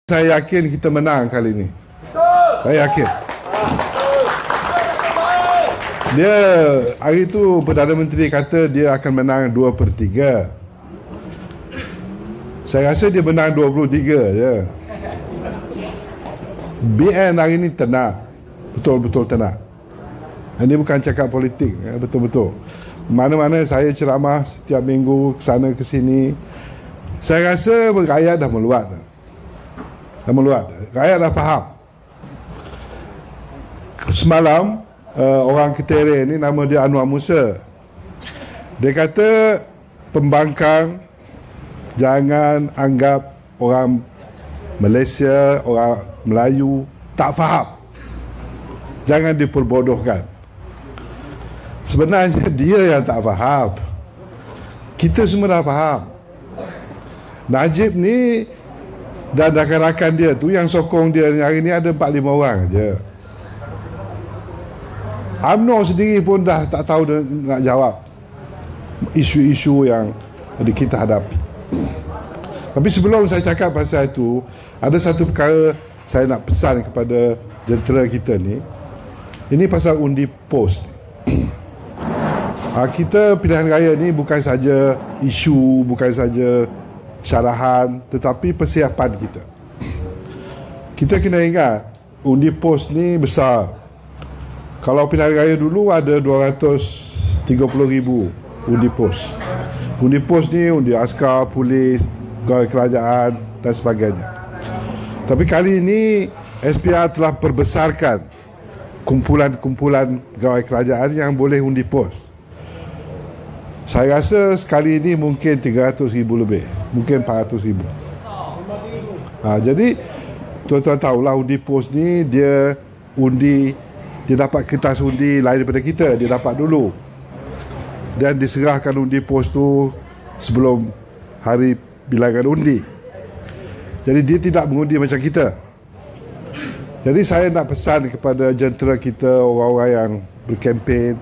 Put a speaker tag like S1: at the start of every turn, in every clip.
S1: Saya yakin kita menang kali ini. Saya yakin. Dia hari itu Perdana Menteri kata dia akan menang 2/3. Saya rasa dia menang 23 je. BN hari ini tenang. Betul-betul tenang. Ini bukan cakap politik, betul-betul. Mana-mana saya ceramah setiap minggu kesana ke sini, saya rasa rakyat dah meluat. Rakyat dah faham. Semalam orang Ketere ni, nama dia Anwar Musa, dia kata pembangkang jangan anggap orang Malaysia, orang Melayu tak faham, jangan diperbodohkan. Sebenarnya dia yang tak faham, kita semua dah faham. Najib ni dan rakan-rakan dia tu yang sokong dia hari ni ada 4-5 orang je. UMNO sendiri pun dah tak tahu nak jawab isu-isu yang kita hadapi. Tapi sebelum saya cakap pasal itu, ada satu perkara saya nak pesan kepada jentera kita ni. Ini pasal undi POS. Kita pilihan raya ni bukan saja isu, bukan saja syarahan, tetapi persiapan kita. Kita kena ingat undi POS ni besar. Kalau pilihan raya dulu ada 230,000 undi POS. Undi POS ni undi askar, polis, pegawai kerajaan dan sebagainya. Tapi kali ini SPR telah perbesarkan kumpulan-kumpulan pegawai kerajaan yang boleh undi POS. Saya rasa sekali ini mungkin 300,000 lebih, mungkin 400,000. Jadi tuan-tuan tahulah undi POS ni dia dapat kertas undi lain daripada kita, dia dapat dulu dan diserahkan undi POS tu sebelum hari bilangan undi. Jadi dia tidak mengundi macam kita. Jadi saya nak pesan kepada jentera kita, orang-orang yang berkempen,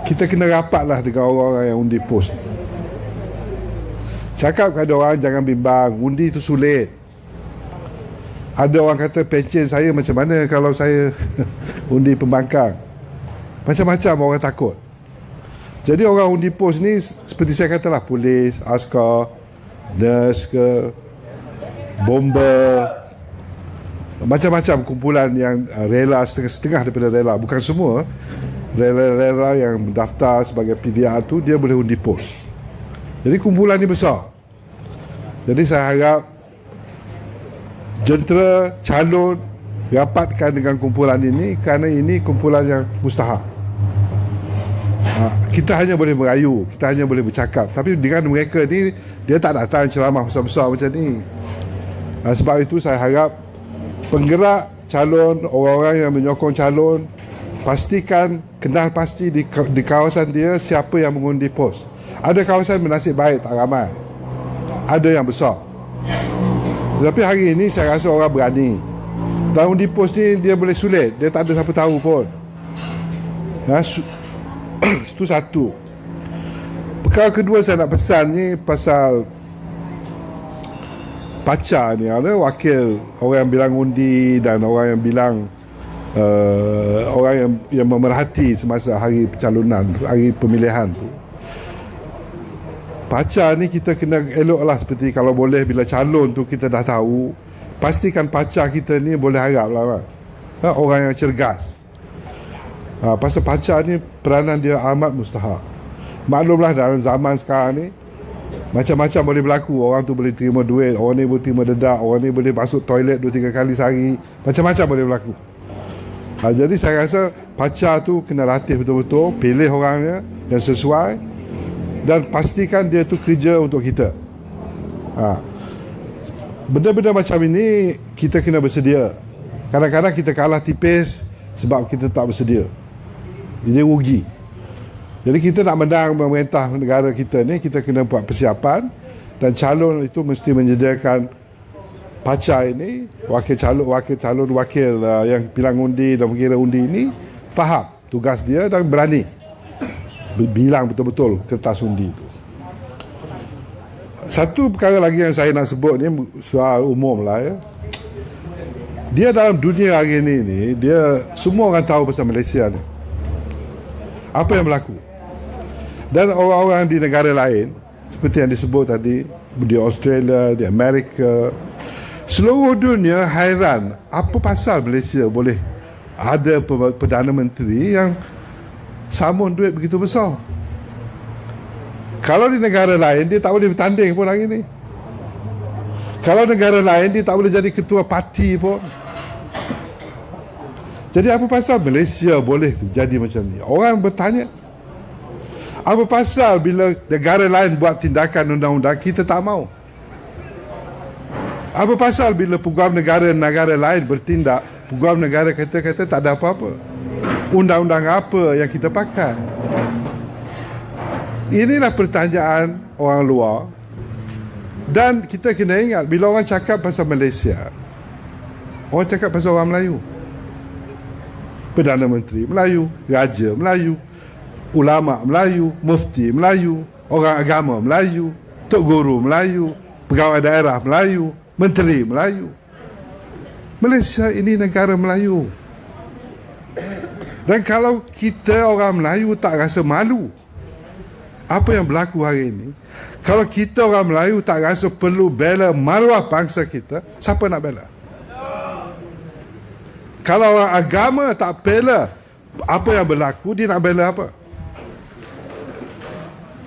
S1: kita kena rapatlah dengan orang-orang yang undi POS. Cakap kepada orang jangan bimbang, undi itu sulit. Ada orang kata pencen saya macam mana kalau saya undi pembangkang. Macam-macam orang takut. Jadi orang undi POS ni seperti saya katalah, polis, askar, nurse ke, bomber, macam-macam kumpulan yang rela, setengah daripada rela, bukan semua. Rela-rela yang mendaftar sebagai PVR tu dia boleh undi POS. Jadi kumpulan ni besar. Jadi saya harap jentera calon rapatkan dengan kumpulan ini, kerana ini kumpulan yang mustahak. Kita hanya boleh merayu, kita hanya boleh bercakap, tapi dengan mereka ni dia tak datang ceramah besar-besar macam ni. Sebab itu saya harap penggerak calon, orang-orang yang menyokong calon, pastikan kenal pasti di kawasan dia siapa yang mengundi POS. Ada kawasan bernasib baik tak ramai, ada yang besar. Tetapi hari ini saya rasa orang berani. Dan undi POS ni dia boleh sulit, dia tak ada siapa tahu pun. Itu satu. Perkara kedua saya nak pesan ni pasal pacar ni. Ada wakil orang yang bilang undi dan orang yang bilang orang yang memerhati semasa hari pencalonan, hari pemilihan tu. Pacar ni kita kena eloklah, seperti kalau boleh bila calon tu kita dah tahu, pastikan pacar kita ni boleh harap lah orang yang cergas. Pasal pacar ni peranan dia amat mustahak. Maklumlah dalam zaman sekarang ni macam-macam boleh berlaku. Orang tu boleh terima duit, orang ni boleh terima dedak, orang ni boleh masuk toilet 2-3 kali sehari, macam-macam boleh berlaku. Jadi saya rasa pacar tu kena latih betul-betul, pilih orangnya yang sesuai, dan pastikan dia tu kerja untuk kita. Benda-benda macam ini kita kena bersedia. Kadang-kadang kita kalah tipis sebab kita tak bersedia, jadi rugi. Jadi kita nak menang memerintah negara kita ni, kita kena buat persiapan, dan calon itu mesti menyediakan pacar ini, wakil yang bilang undi dan mengira undi ini faham tugas dia dan berani bilang betul-betul kertas undi itu. Satu perkara lagi yang saya nak sebut ni soal umum lah ya. Dia dalam dunia hari ni, dia semua orang tahu pasal Malaysia ni. Apa yang berlaku. Dan orang-orang di negara lain, seperti yang disebut tadi, di Australia, di Amerika, seluruh dunia hairan apa pasal Malaysia boleh ada Perdana Menteri yang samun duit begitu besar. Kalau di negara lain, dia tak boleh bertanding pun hari ni. Kalau negara lain, dia tak boleh jadi ketua parti pun. Jadi apa pasal Malaysia boleh jadi macam ni? Orang bertanya, apa pasal bila negara lain buat tindakan undang-undang, kita tak mau? Apa pasal bila peguam negara lain bertindak, peguam negara kata tak ada apa-apa? Undang-undang apa yang kita pakai? Inilah pertanyaan orang luar. Dan kita kena ingat, bila orang cakap pasal Malaysia, orang cakap pasal orang Melayu. Perdana Menteri Melayu, Raja Melayu, ulama Melayu, mufti Melayu, orang agama Melayu, tok guru Melayu, pegawai daerah Melayu, menteri Melayu. Malaysia ini negara Melayu. Dan kalau kita orang Melayu tak rasa malu apa yang berlaku hari ini, kalau kita orang Melayu tak rasa perlu bela maruah bangsa kita, siapa nak bela? Kalau orang agama tak bela apa yang berlaku, dia nak bela apa?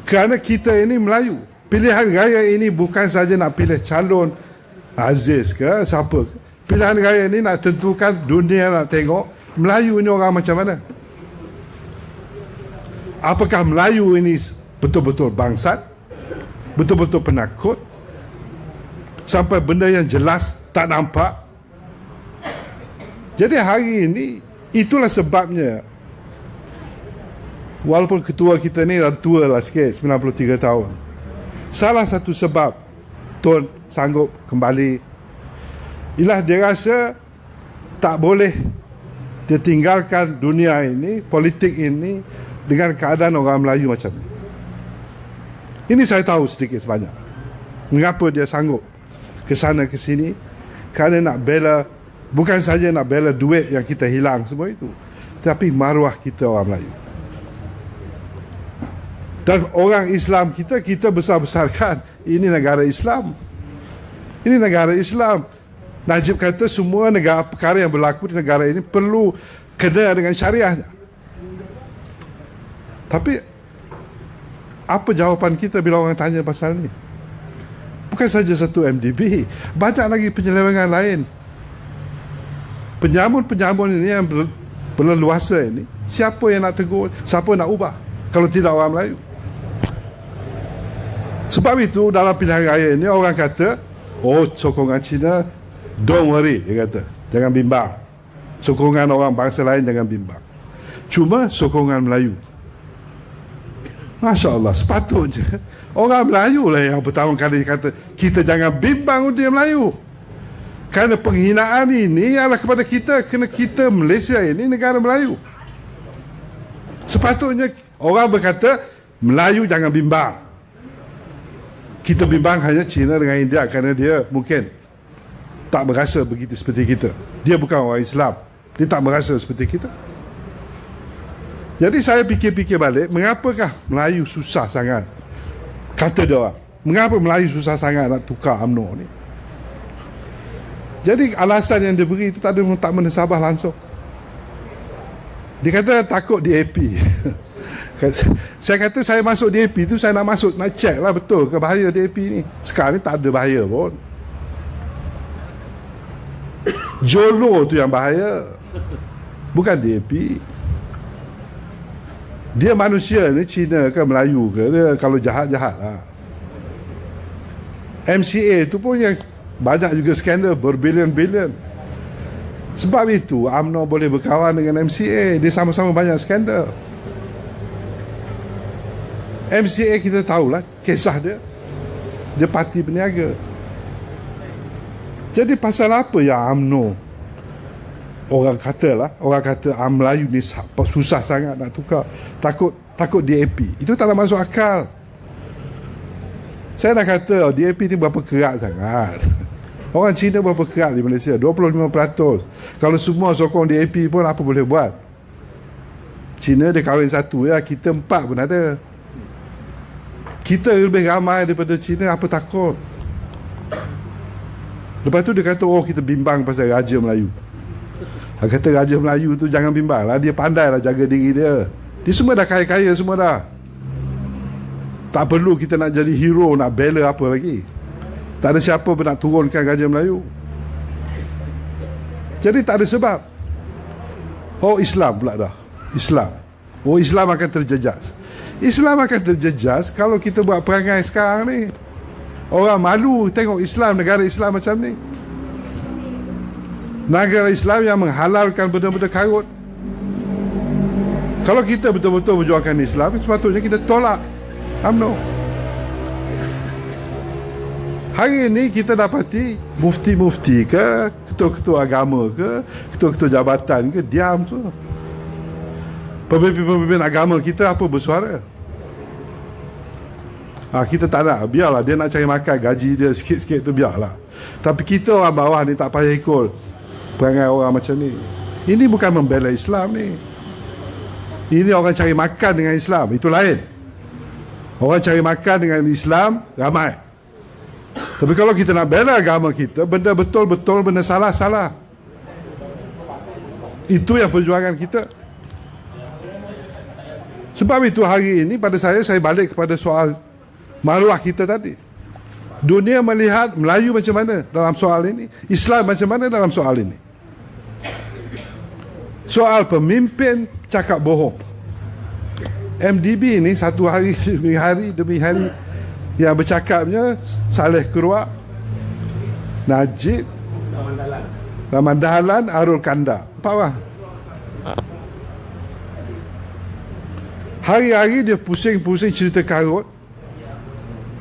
S1: Kerana kita ini Melayu. Pilihan raya ini bukan saja nak pilih calon Aziz ke siapa. Pilihan raya ini nak tentukan dunia nak tengok Melayu ini orang macam mana. Apakah Melayu ini betul-betul bangsat, betul-betul penakut, sampai benda yang jelas tak nampak. Jadi hari ini, itulah sebabnya, walaupun ketua kita ni dah tua lah sikit, 93 tahun, salah satu sebab Tun sanggup kembali ialah dia rasa tak boleh dia tinggalkan dunia ini, politik ini dengan keadaan orang Melayu macam ni. Ini saya tahu sedikit sebanyak mengapa dia sanggup ke sana ke sini, kerana nak bela, bukan saja nak bela duit yang kita hilang semua itu, tapi maruah kita orang Melayu. Dan orang Islam kita besar-besarkan ini negara Islam. Ini negara Islam. Najib kata semua negara perkara yang berlaku di negara ini perlu kena dengan syariahnya. Tapi apa jawapan kita bila orang tanya pasal ni? Bukan saja satu MDB, banyak lagi penyelewengan lain. Penyamun-penyamun ini yang berleluasa ini, siapa yang nak tegur, siapa nak ubah kalau tidak orang Melayu? Sebab itu dalam pilihan raya ini orang kata, oh sokongan Cina, don't worry, dia kata, jangan bimbang. Sokongan orang bangsa lain jangan bimbang. Cuma sokongan Melayu. Masya Allah, sepatutnya orang Melayu lah yang pertama kali kata kita jangan bimbang undi Melayu. Kerana penghinaan ini adalah kepada kita, kerana kita Malaysia ini negara Melayu. Sepatutnya orang berkata Melayu jangan bimbang. Kita bimbang hanya China dengan India kerana dia mungkin tak berasa begitu seperti kita. Dia bukan orang Islam, dia tak berasa seperti kita. Jadi saya fikir-fikir balik, mengapakah Melayu susah sangat? Kata dia orang, mengapa Melayu susah sangat nak tukar UMNO ni? Jadi alasan yang dia beri itu tak menasabah langsung. Dia kata takut DAP. Saya kata saya masuk DAP tu, saya nak masuk, nak check lah betul ke bahaya DAP ni. Sekarang ni tak ada bahaya pun. Jolo tu yang bahaya, bukan DAP. Dia manusia ni, Cina ke Melayu ke, dia kalau jahat-jahat lah. MCA tu pun yang banyak juga skandal berbilion-bilion. Sebab itu UMNO boleh berkawan dengan MCA, dia sama-sama banyak skandal. MCA kita tahulah kisah dia, dia parti peniaga. Jadi pasal apa yang UMNO, orang kata Melayu ni susah sangat nak tukar, takut DAP. Itu tak ada masuk akal. Saya dah kata DAP ni berapa kerak sangat. Orang Cina berapa kerat di Malaysia? 25%. Kalau semua sokong DAP pun apa boleh buat? Cina dia kahwin satu ya, kita 4 pun ada. Kita lebih ramai daripada Cina, apa takut? Lepas tu dia kata, oh kita bimbang pasal Raja Melayu. Dia kata Raja Melayu tu jangan bimbang lah, dia pandai lah jaga diri dia. Dia semua dah kaya-kaya semua dah. Tak perlu kita nak jadi hero, nak bela apa lagi. Tak ada siapa pun nak turunkan Raja Melayu. Jadi tak ada sebab. Oh Islam pula dah. Islam. Oh Islam akan terjejas. Islam akan terjejas kalau kita buat perangai sekarang ni. Orang malu tengok Islam, negara Islam macam ni. Negara Islam yang menghalalkan benda-benda karut. Kalau kita betul-betul berjuangkan Islam, sepatutnya kita tolak UMNO. Hari ini kita dapati mufti-mufti ke, ketua-ketua agama ke, ketua-ketua jabatan ke, diam tu. Pemimpin-pemimpin agama kita apa bersuara? Kita tak nak, biarlah dia nak cari makan, gaji dia sikit-sikit tu biarlah. Tapi kita orang bawah ni tak payah ikut perangai orang macam ni. Ini bukan membela Islam ni. Ini orang cari makan dengan Islam, itu lain. Orang cari makan dengan Islam ramai. Tapi kalau kita nak bela agama kita, benda betul-betul, benda salah-salah. Itu yang perjuangan kita. Sebab itu hari ini pada saya balik kepada soal maruah kita tadi. Dunia melihat Melayu macam mana dalam soal ini, Islam macam mana dalam soal ini. Soal pemimpin cakap bohong. MDB ni satu hari demi hari yang bercakapnya Saleh Keruak, Najib, Rahman Dahlan, Arul Kandar. 4 orang. Hari-hari dia pusing-pusing cerita karut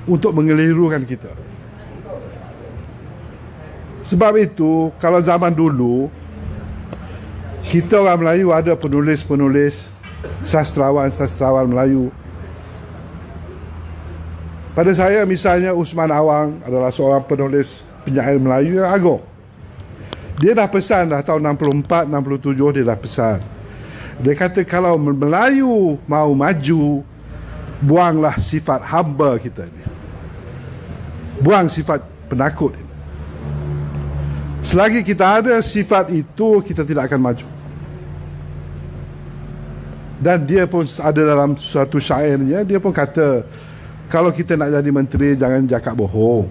S1: untuk mengelirukan kita. Sebab itu, kalau zaman dulu kita orang Melayu ada penulis-penulis, sastrawan-sastrawan Melayu. Pada saya misalnya Usman Awang adalah seorang penulis penyair Melayu yang agung. Dia dah pesan dah tahun 64, 67 dia dah pesan. Dia kata kalau Melayu mau maju, buanglah sifat hamba kita ni. Buang sifat penakut ini. Selagi kita ada sifat itu, kita tidak akan maju. Dan dia pun ada dalam suatu syairnya, dia pun kata, kalau kita nak jadi menteri, jangan cakap bohong.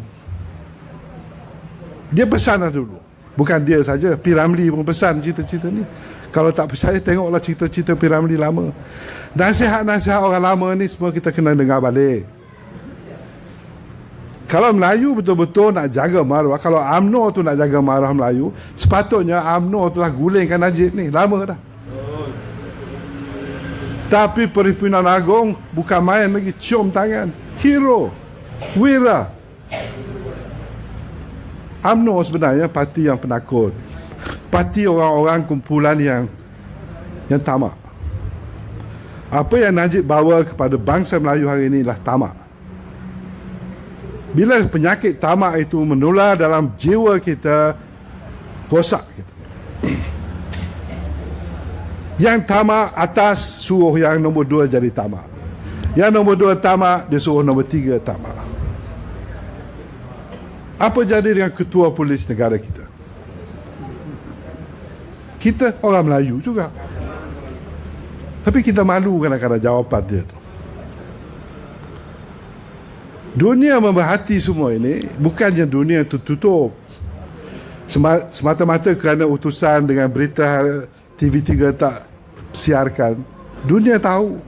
S1: Dia pesan dah dulu. Bukan dia saja, P. Ramlee pun pesan cerita-cerita ni. Kalau tak percaya, tengoklah cerita-cerita P. Ramlee lama. Nasihat-nasihat orang lama ni semua kita kena dengar balik. Kalau Melayu betul-betul nak jaga maruah, kalau UMNO tu nak jaga maruah Melayu, sepatutnya UMNO telah gulingkan Najib ni lama dah. Tapi Perhimpunan Agong bukan main lagi, cium tangan. Hero, wira. UMNO sebenarnya parti yang penakut. Parti orang-orang kumpulan yang tamak. Apa yang Najib bawa kepada bangsa Melayu hari ini adalah tamak. Bila penyakit tamak itu menular dalam jiwa kita, rosak kita. Yang tamak atas suruh yang nombor 2 jadi tamak. Yang nombor 2 tamak, dia suruh nombor 3 tamak. Apa jadi dengan ketua polis negara kita? Kita orang Melayu juga. Tapi kita malu kadang-kadang jawapan dia tu. Dunia memerhati semua ini, bukannya dunia tertutup semata-mata kerana utusan dengan berita TV3 tak siarkan. Dunia tahu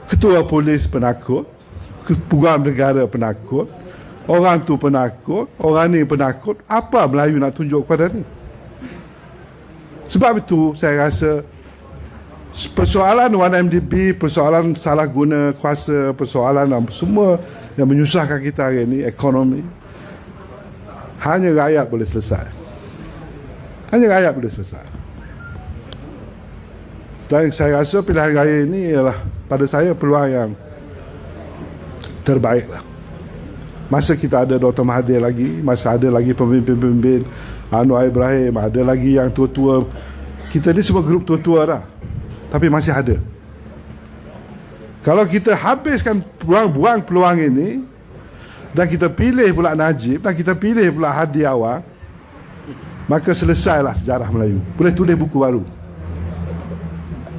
S1: ketua polis penakut, pegawai negara penakut, orang tu penakut, orang ni penakut. Apa Melayu nak tunjuk kepada ni? Sebab itu saya rasa persoalan 1MDB, persoalan salah guna kuasa, persoalan semua yang menyusahkan kita hari ini, ekonomi, hanya rakyat boleh selesai. Hanya rakyat boleh selesai. Dan saya rasa pilihan raya ini ialah pada saya peluang yang terbaik lah. Masa kita ada Dr. Mahathir lagi, masa ada lagi pemimpin-pemimpin Anwar Ibrahim, ada lagi yang tua-tua. Kita ni semua grup tua-tua dah, tapi masih ada. Kalau kita habiskan buang-buang peluang ini, dan kita pilih pula Najib, dan kita pilih pula Hadi Awang, maka selesailah sejarah Melayu. Boleh tulis buku baru.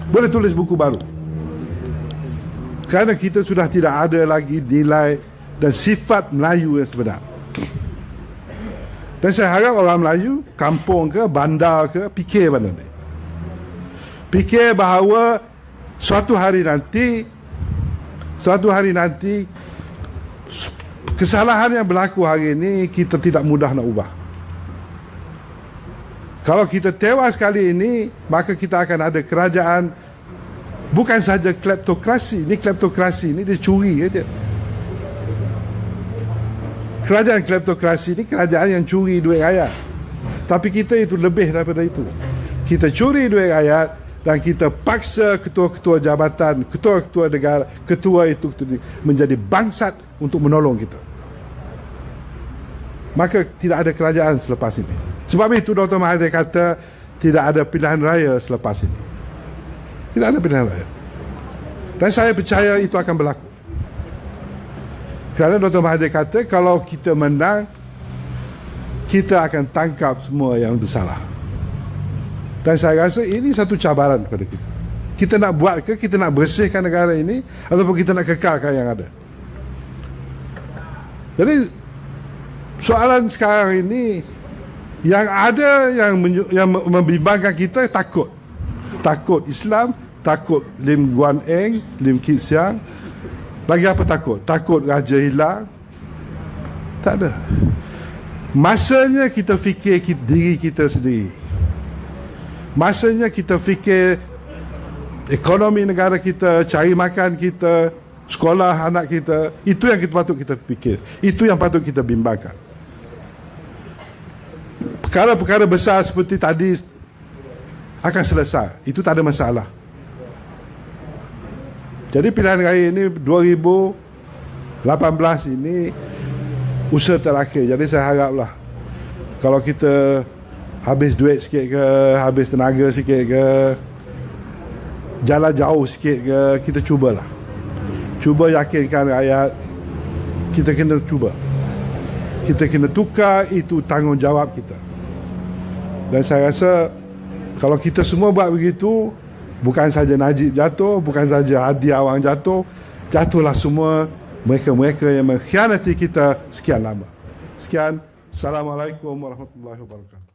S1: Boleh tulis buku baru. Kerana kita sudah tidak ada lagi nilai dan sifat Melayu yang sebenar. Dan saya harap orang Melayu, kampung ke, bandar ke, fikir benda ni. Fikir bahawa suatu hari nanti kesalahan yang berlaku hari ini kita tidak mudah nak ubah. Kalau kita tewas kali ini, maka kita akan ada kerajaan bukan saja kleptokrasi. Ini kleptokrasi ini dia curi je dia. Kerajaan kleptokrasi ini kerajaan yang curi duit rakyat. Tapi kita itu lebih daripada itu. Kita curi duit rakyat dan kita paksa ketua-ketua jabatan, ketua-ketua negara, ketua itu menjadi bangsat untuk menolong kita. Maka tidak ada kerajaan selepas ini. Sebab itu Dr. Mahathir kata tidak ada pilihan raya selepas ini. Tidak ada pilihan raya. Dan saya percaya itu akan berlaku. Kerana Dr. Mahathir kata kalau kita menang, kita akan tangkap semua yang bersalah. Dan saya rasa ini satu cabaran kepada kita. Kita nak buat ke, kita nak bersihkan negara ini, ataupun kita nak kekalkan yang ada. Jadi soalan sekarang ini, yang ada yang membimbangkan kita takut. Takut Islam, takut Lim Guan Eng, Lim Kit Siang. Lagi apa takut? Takut raja hilang? Tak ada. Masanya kita fikir diri kita sendiri. Masanya kita fikir ekonomi negara kita, cari makan kita, sekolah anak kita. Itu yang patut kita fikir. Itu yang patut kita bimbangkan. Perkara-perkara besar seperti tadi akan selesai. Itu tak ada masalah. Jadi pilihan raya ini 2018 ini usaha terakhir. Jadi saya haraplah kalau kita habis duit sikit ke, habis tenaga sikit ke, jalan jauh sikit ke, kita cubalah. Cuba yakinkan rakyat. Kita kena cuba. Kita kena tukar, itu tanggungjawab kita. Dan saya rasa kalau kita semua buat begitu, bukan saja Najib jatuh, bukan saja Hadi Awang jatuh, jatuhlah semua mereka-mereka yang mengkhianati kita sekian lama. Sekian. Assalamualaikum warahmatullahi wabarakatuh.